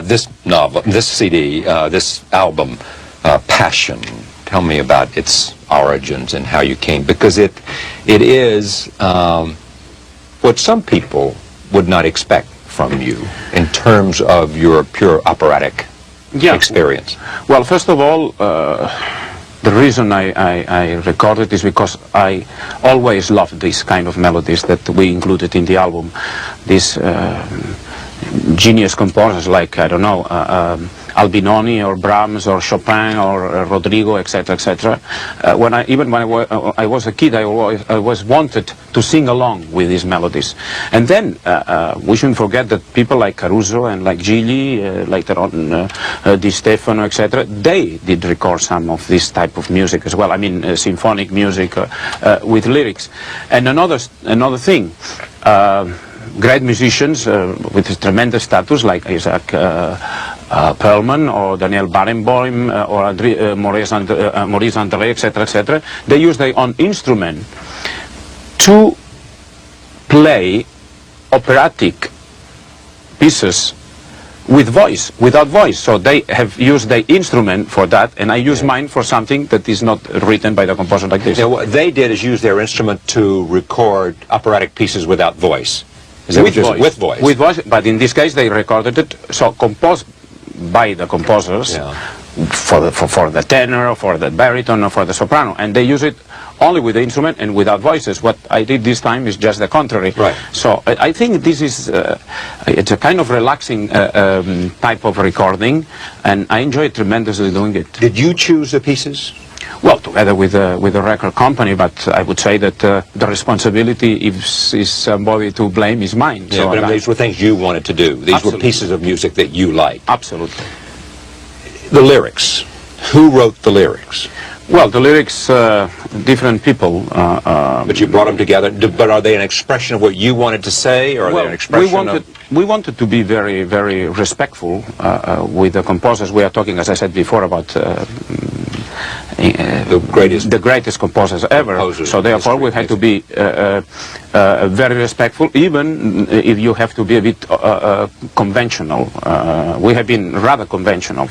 This novel, this CD, this album, Passion, tell me about its origins and how you came, because it is what some people would not expect from you in terms of your pure operatic experience. Well, first of all, the reason I recorded is because I always loved these kind of melodies that we included in the album. These genius composers like, I don't know, Albinoni or Brahms or Chopin or Rodrigo, etc., etc. Even when I was a kid, I always wanted to sing along with these melodies. And then we shouldn't forget that people like Caruso and like Gigli, later on Di Stefano, etc., they did record some of this type of music as well. I mean, symphonic music with lyrics. And another thing. Great musicians with tremendous status like Isaac Perlman or Daniel Barenboim or Maurice André, etc., etc. They use their own instrument to play operatic pieces with voice, without voice. So they have used their instrument for that, and I use mine for something that is not written by the composer like this. Now, what they did is use their instrument to record operatic pieces without voice. With voice. With voice, but in this case they recorded it, so composed by the composers for the tenor, or for the baritone, or for the soprano, and they use it only with the instrument and without voices. What I did this time is just the contrary. Right. So I think this is it's a kind of relaxing type of recording, and I enjoy tremendously doing it. Did you choose the pieces? Well, together with the record company, but I would say that the responsibility, if is somebody to blame, is mine. Yeah, so but these were things you wanted to do. These were pieces of music that you liked. Absolutely. The lyrics. Who wrote the lyrics? Well, the lyrics, different people. But you brought them together. But are they an expression of what you wanted to say, or are they an expression we wanted to be very, very respectful with the composers. We are talking, as I said before, about the greatest composers ever. So therefore we had to be very respectful, even if you have to be a bit conventional. We have been rather conventional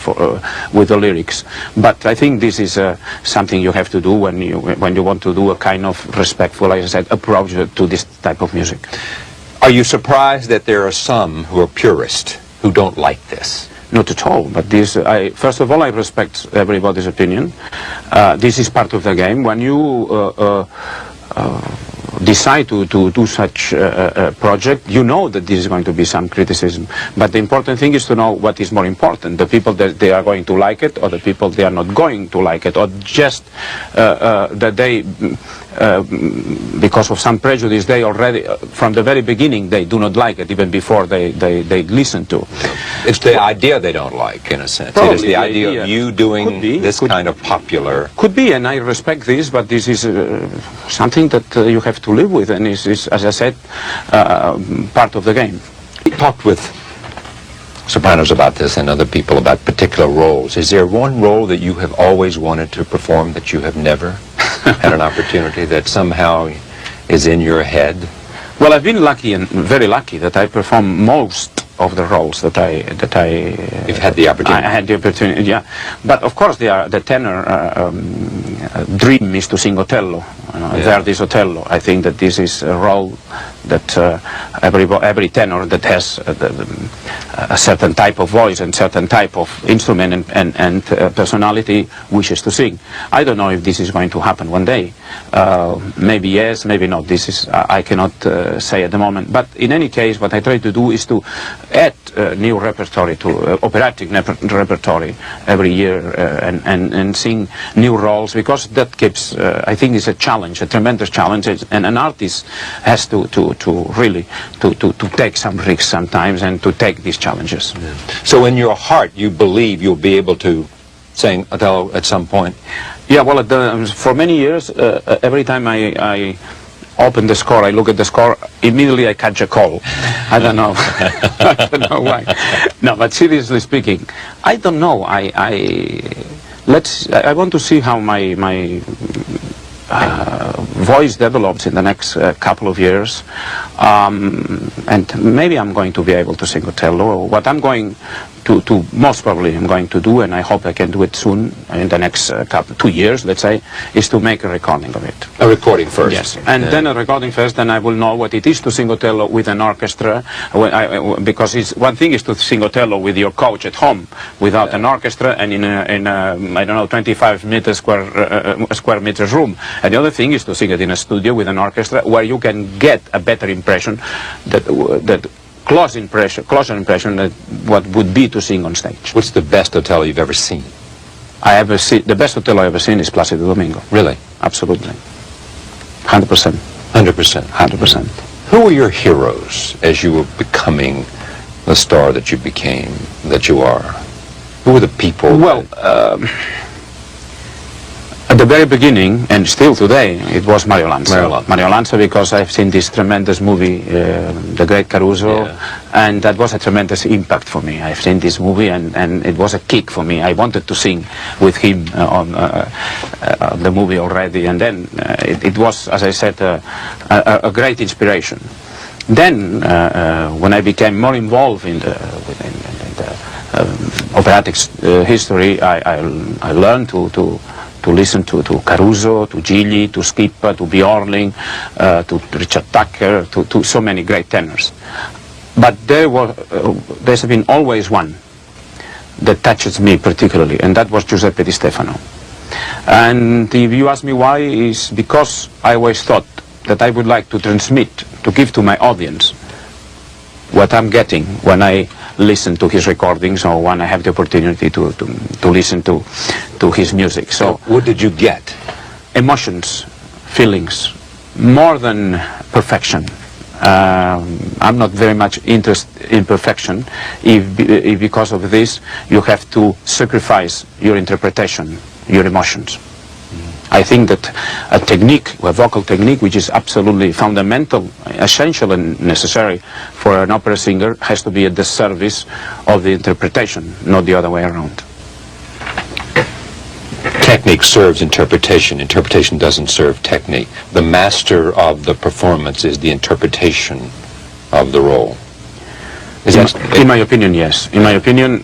with the lyrics, but I think this is something you have to do when you want to do a kind of respectful, as I said, approach to this type of music. Are you surprised that there are some who are purists who don't like this? Not at all, but this, first of all, I respect everybody's opinion. This is part of the game. When you decide to do such a project, you know that this is going to be some criticism. But the important thing is to know what is more important, the people that they are going to like it, or the people they are not going to like it, or just that they, because of some prejudice, they already, from the very beginning, they do not like it, even before they listen to. It's the idea they don't like, in a sense. It is the idea of you doing this kind of popular... Could be, and I respect this, but this is something that you have to live with, and is, as I said, part of the game. We talked with sopranos about this and other people about particular roles. Is there one role that you have always wanted to perform that you have never had an opportunity, that somehow is in your head? Well, I've been lucky, and very lucky, that I perform most of the roles that I You've had the opportunity. I had the opportunity, yeah. But of course, the tenor dream is to sing Otello, Verdi's Otello. I think that this is a role that every tenor that has a certain type of voice and certain type of instrument and personality wishes to sing. I don't know if this is going to happen one day. Maybe yes, maybe not. This is I cannot say at the moment. But in any case, what I try to do is to add new repertory to operatic repertory every year and sing new roles, because that keeps I think is a challenge, a tremendous challenge, and an artist has to really take some risks sometimes and to take these challenges. Yeah. So in your heart you believe you'll be able to sing Othello at some point? Yeah, well, for many years, every time I open the score, I look at the score, immediately I catch a cold. I don't know. I don't know why. No, but seriously speaking, I don't know. I want to see how my voice develops in the next couple of years. And maybe I'm going to be able to sing Otello. What I'm going to most probably I'm going to do, and I hope I can do it soon, in the next 2 years, let's say, is to make a recording of it. A recording first. Yes, and then a recording first, then I will know what it is to sing Otello with an orchestra, because one thing is to sing Otello with your coach at home without an orchestra and in a I don't know, 25 square meters room, and the other thing is to sing it in a studio with an orchestra where you can get a better impression, that closer impression that what would be to sing on stage. What's the best Otello you've ever seen? The best Otello I ever seen is Plácido Domingo. Really? Absolutely. 100%. 100%. 100%. Who were your heroes as you were becoming the star that you became, that you are? Who were the people? Well, at the very beginning, and still today, it was Mario Lanza. Mario Lanza, because I've seen this tremendous movie, The Great Caruso, and that was a tremendous impact for me. I've seen this movie, and it was a kick for me. I wanted to sing with him on the movie already, and then it was, as I said, a great inspiration. Then, when I became more involved in the operatic history, I learned to listen to Caruso, to Gigli, to Schippa, to Björling, to Richard Tucker, to so many great tenors. But there's been always one that touches me particularly, and that was Giuseppe Di Stefano. And if you ask me why, it's because I always thought that I would like to transmit, to give to my audience what I'm getting when I listen to his recordings or when I have the opportunity to listen to his music. So what did you get? Emotions, feelings, more than perfection. I'm not very much interested in perfection. If because of this you have to sacrifice your interpretation, your emotions. I think that a technique, a vocal technique, which is absolutely fundamental, essential and necessary for an opera singer, has to be at the service of the interpretation, not the other way around. Technique serves interpretation. Interpretation doesn't serve technique. The master of the performance is the interpretation of the role. In my opinion, yes. In my opinion,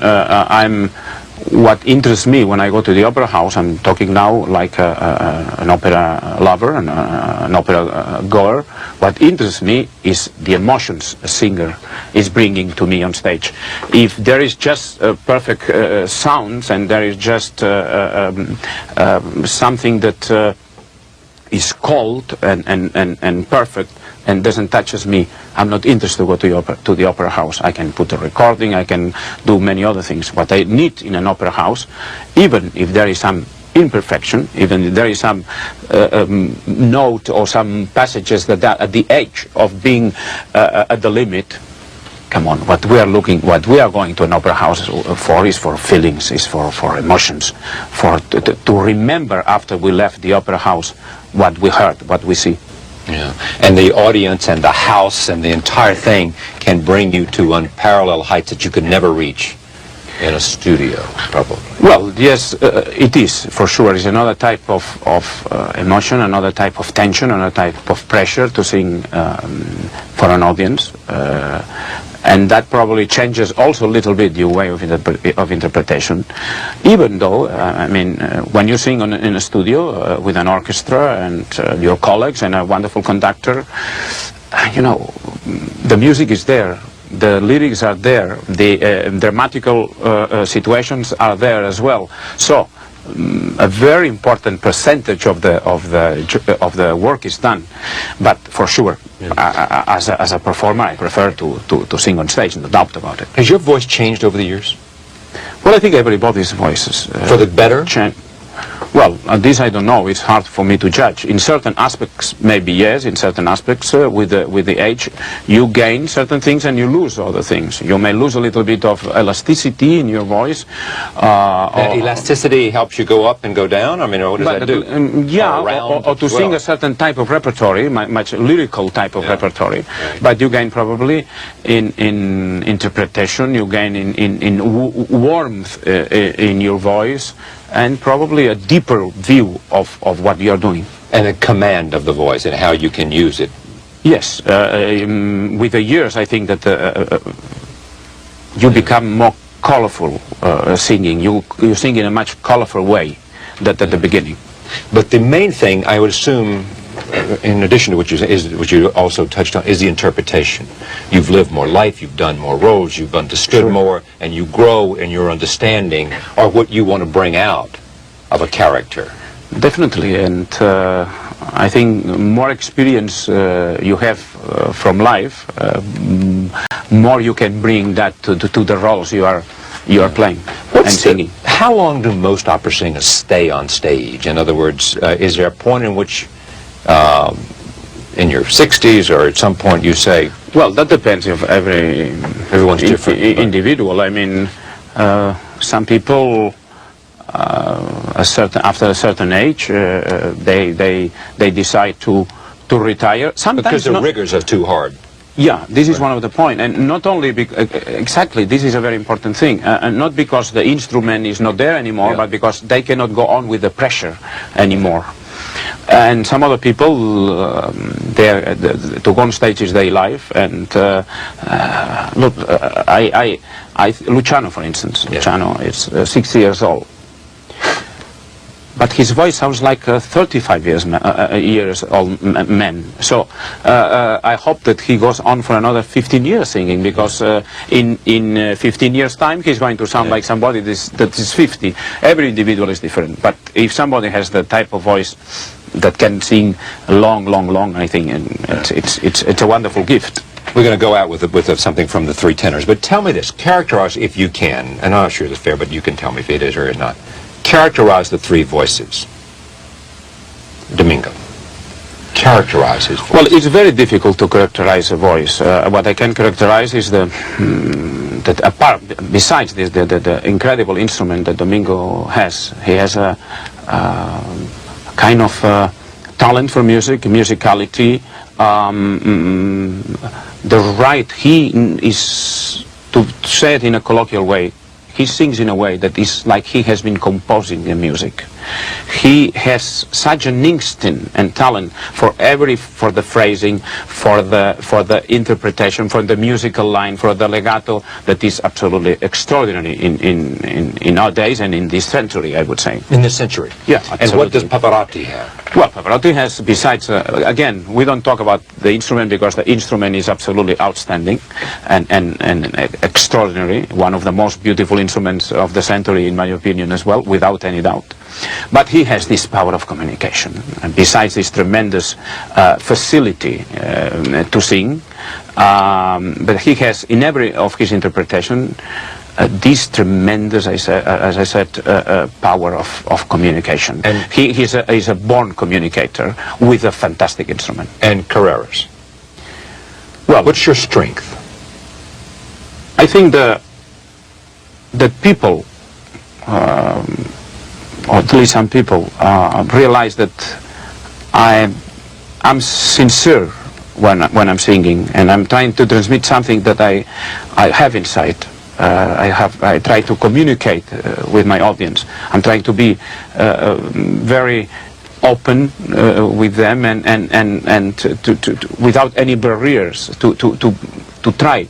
what interests me when I go to the opera house, I'm talking now like an opera lover and an opera goer, what interests me is the emotions a singer is bringing to me on stage. If there is just perfect sounds and there is just something that is cold and perfect and doesn't touches me, I'm not interested to go to the opera house. I can put a recording, I can do many other things. What I need in an opera house, even if there is some imperfection, even if there is some note or some passages that are at the edge of being at the limit, come on, what we are going to an opera house for is for feelings, is for emotions, to remember after we left the opera house what we heard, what we see. Yeah, and the audience and the house and the entire thing can bring you to unparalleled heights that you could never reach in a studio, probably. Well, yes, it is, for sure. It's another type of emotion, another type of tension, another type of pressure to sing for an audience. And that probably changes also a little bit your way of interpretation. Even though, I mean, when you sing in a studio with an orchestra and your colleagues and a wonderful conductor, you know, the music is there, the lyrics are there, the dramatical situations are there as well. So a very important percentage of the work is done, but for sure, as a performer, I prefer to sing on stage, no doubt about it. Has your voice changed over the years? Well, I think everybody's voices for the better. Well, this I don't know. It's hard for me to judge. In certain aspects, maybe yes. In certain aspects, with the age, you gain certain things and you lose other things. You may lose a little bit of elasticity in your voice. Elasticity helps you go up and go down? I mean, what does that do? Or to sing a certain type of repertory, much lyrical type of repertory. Right. But you gain probably in interpretation, you gain in warmth in your voice, and probably a deeper view of what you're doing. And a command of the voice and how you can use it Yes, with the years I think that you become more colorful singing. You sing in a much colorful way than at the beginning. But the main thing, I would assume, in addition to what you say, is what you also touched on, is the interpretation. You've lived more life, you've done more roles, you've understood more, and you grow in your understanding or what you want to bring out of a character. Definitely, and I think more experience you have from life, more you can bring that to the roles you are playing and singing. How long do most opera singers stay on stage? In other words, is there a point in which, in your 60s or at some point, you say? Well, that depends of everyone's different individual. I mean, some people. After a certain age, they decide to retire. Sometimes because the rigors are too hard. Yeah, this is one of the points, and not only exactly. This is a very important thing, and not because the instrument is not there anymore, but because they cannot go on with the pressure anymore. And some other people, to go on stage is their life. And look, Luciano, for instance, Luciano is 60 years old. But his voice sounds like a 35 years old man. So I hope that he goes on for another 15 years singing, because in 15 years' time he's going to sound like somebody that is 50. Every individual is different. But if somebody has the type of voice that can sing long, I think, and it's a wonderful gift. We're going to go out with something from the three tenors. But tell me this, characterize, if you can, and I'm not sure it's fair, but you can tell me if it is or is not. Characterize the three voices. Domingo. Characterize his voice. Well, it's very difficult to characterize a voice. What I can characterize is that apart, besides this, the incredible instrument that Domingo has, he has a kind of talent for music, musicality. He is, to say it in a colloquial way, he sings in a way that is like he has been composing the music. He has such an instinct and talent for the phrasing, for the interpretation, for the musical line, for the legato, that is absolutely extraordinary in our days and in this century, I would say. In this century? Yeah, absolutely. And what does Pavarotti have? Well, Pavarotti has, besides, again, we don't talk about the instrument because the instrument is absolutely outstanding and extraordinary, one of the most beautiful instruments of the century, in my opinion, as well, without any doubt. But he has this power of communication, and besides this tremendous facility to sing, but he has, in every of his interpretation, this tremendous, as I said, power of communication. And he's a born communicator with a fantastic instrument. And Carreras? Well, what's your strength? I think that people, or at least some people, realize that I'm sincere when I'm singing, and I'm trying to transmit something that I have inside. I try to communicate with my audience. I'm trying to be very open with them and to without any barriers to try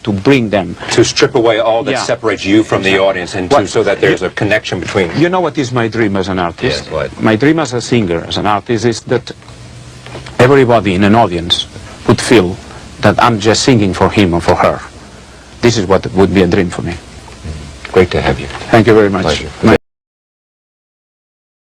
to bring them to strip away all that separates you from the audience, and so that there's a connection between. You know what is my dream as an artist? Yes, what? My dream as a singer, as an artist, is that everybody in an audience would feel that I'm just singing for him or for her. This is what would be a dream for me. Great to have you. Thank you very much. Pleasure.